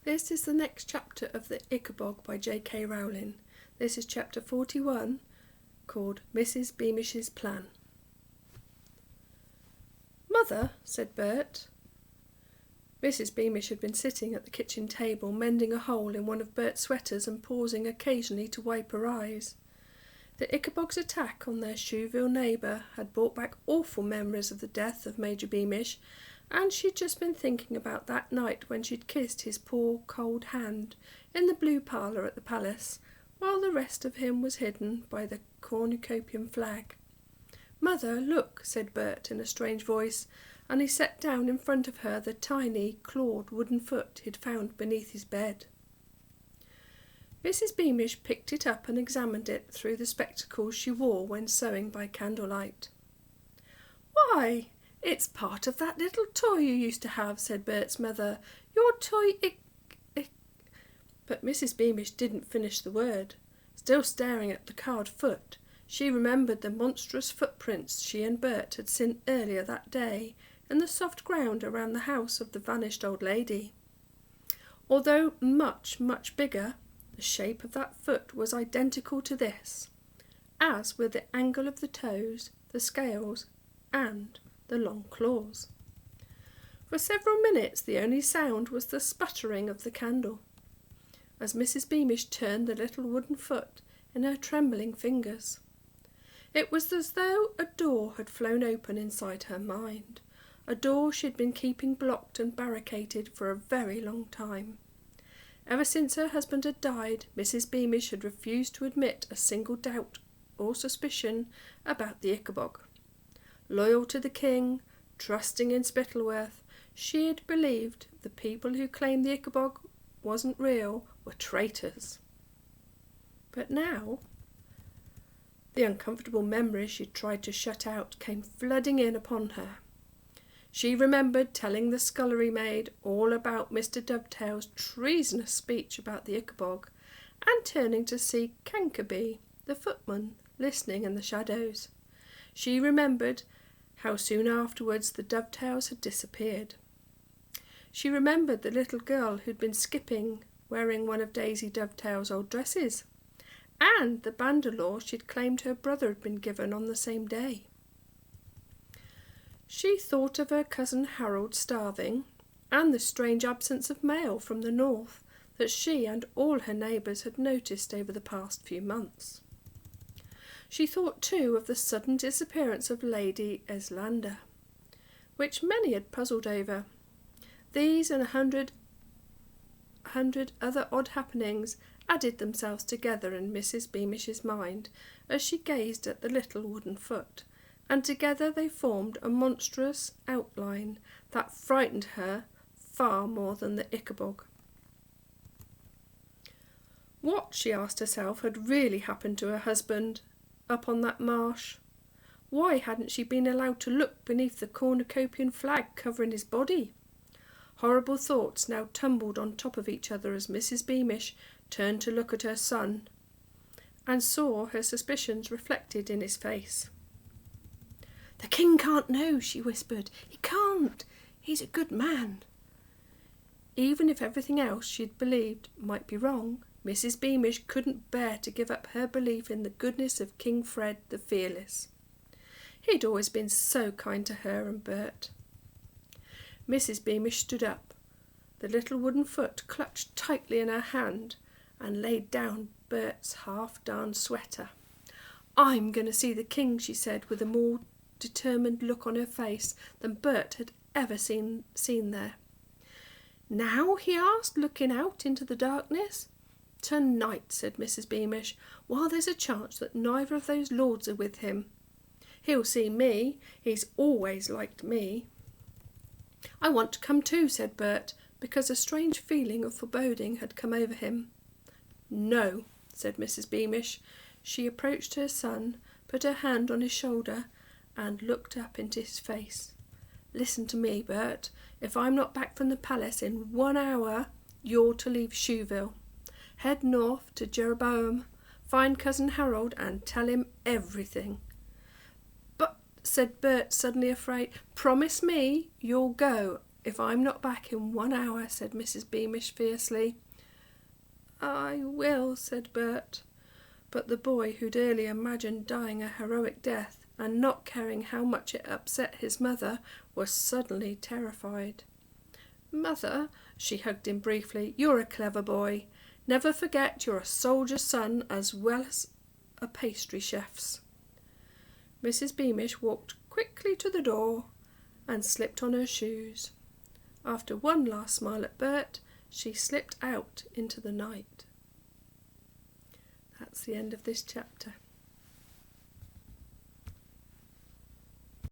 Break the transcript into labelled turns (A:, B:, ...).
A: This is the next chapter of the Ickabog by J.K. Rowling. This is chapter 41, called Mrs. Beamish's Plan. "Mother," said Bert. Mrs. Beamish had been sitting at the kitchen table, mending a hole in one of Bert's sweaters and pausing occasionally to wipe her eyes. The Ickabog's attack on their Shoeville neighbour had brought back awful memories of the death of Major Beamish, and she'd just been thinking about that night when she'd kissed his poor cold hand in the blue parlour at the palace, while the rest of him was hidden by the cornucopian flag. "Mother, look," said Bert in a strange voice, and he set down in front of her the tiny, clawed wooden foot he'd found beneath his bed. Mrs. Beamish picked it up and examined it through the spectacles she wore when sewing by candlelight. "Why, it's part of that little toy you used to have," said Bert's mother. "Your toy But Mrs. Beamish didn't finish the word. Still staring at the carved foot, she remembered the monstrous footprints she and Bert had seen earlier that day in the soft ground around the house of the vanished old lady. Although much, much bigger, the shape of that foot was identical to this, as were the angle of the toes, the scales, and the long claws. For several minutes the only sound was the sputtering of the candle, as Mrs. Beamish turned the little wooden foot in her trembling fingers. It was as though a door had flown open inside her mind, a door she'd been keeping blocked and barricaded for a very long time. Ever since her husband had died, Mrs. Beamish had refused to admit a single doubt or suspicion about the Ickabog. Loyal to the king, trusting in Spittleworth, she had believed the people who claimed the Ickabog wasn't real were traitors. But now, the uncomfortable memories she'd tried to shut out came flooding in upon her. She remembered telling the scullery maid all about Mr. Dovetail's treasonous speech about the Ickabog, and turning to see Cankerby, the footman, listening in the shadows. She remembered how soon afterwards the Dovetails had disappeared. She remembered the little girl who'd been skipping, wearing one of Daisy Dovetail's old dresses, and the banderlaw she'd claimed her brother had been given on the same day. She thought of her cousin Harold starving, and the strange absence of mail from the north that she and all her neighbours had noticed over the past few months. She thought too of the sudden disappearance of Lady Eslander, which many had puzzled over. These and a hundred other odd happenings added themselves together in Mrs. Beamish's mind as she gazed at the little wooden foot, and together they formed a monstrous outline that frightened her far more than the Ickabog. What, she asked herself, had really happened to her husband up on that marsh? Why hadn't she been allowed to look beneath the cornucopian flag covering his body? Horrible thoughts now tumbled on top of each other as Mrs. Beamish turned to look at her son, and saw her suspicions reflected in his face. "The king can't know," she whispered. "He can't. He's a good man." Even if everything else she'd believed might be wrong, Mrs. Beamish couldn't bear to give up her belief in the goodness of King Fred the Fearless. He'd always been so kind to her and Bert. Mrs. Beamish stood up, the little wooden foot clutched tightly in her hand, and laid down Bert's half-darned sweater. "I'm going to see the king," she said, with a more determined look on her face than Bert had ever seen there. "Now?" he asked, looking out into the darkness. "Tonight," said Mrs. Beamish, "while there's a chance that neither of those lords are with him. He'll see me. He's always liked me." "I want to come too," said Bert, because a strange feeling of foreboding had come over him. "No," said Mrs. Beamish. She approached her son, put her hand on his shoulder, and looked up into his face. "Listen to me, Bert. If I'm not back from the palace in 1 hour, you're to leave Shoeville. Head north to Jeroboam, find cousin Harold, and tell him everything." "But," said Bert, suddenly afraid, "promise me you'll go if I'm not back in 1 hour," said Mrs. Beamish fiercely. "I will," said Bert. But the boy, who'd earlier imagined dying a heroic death, and not caring how much it upset his mother, was suddenly terrified. "Mother," she hugged him briefly, "you're a clever boy. Never forget you're a soldier's son as well as a pastry chef's." Mrs. Beamish walked quickly to the door and slipped on her shoes. After one last smile at Bert, she slipped out into the night. That's the end of this chapter.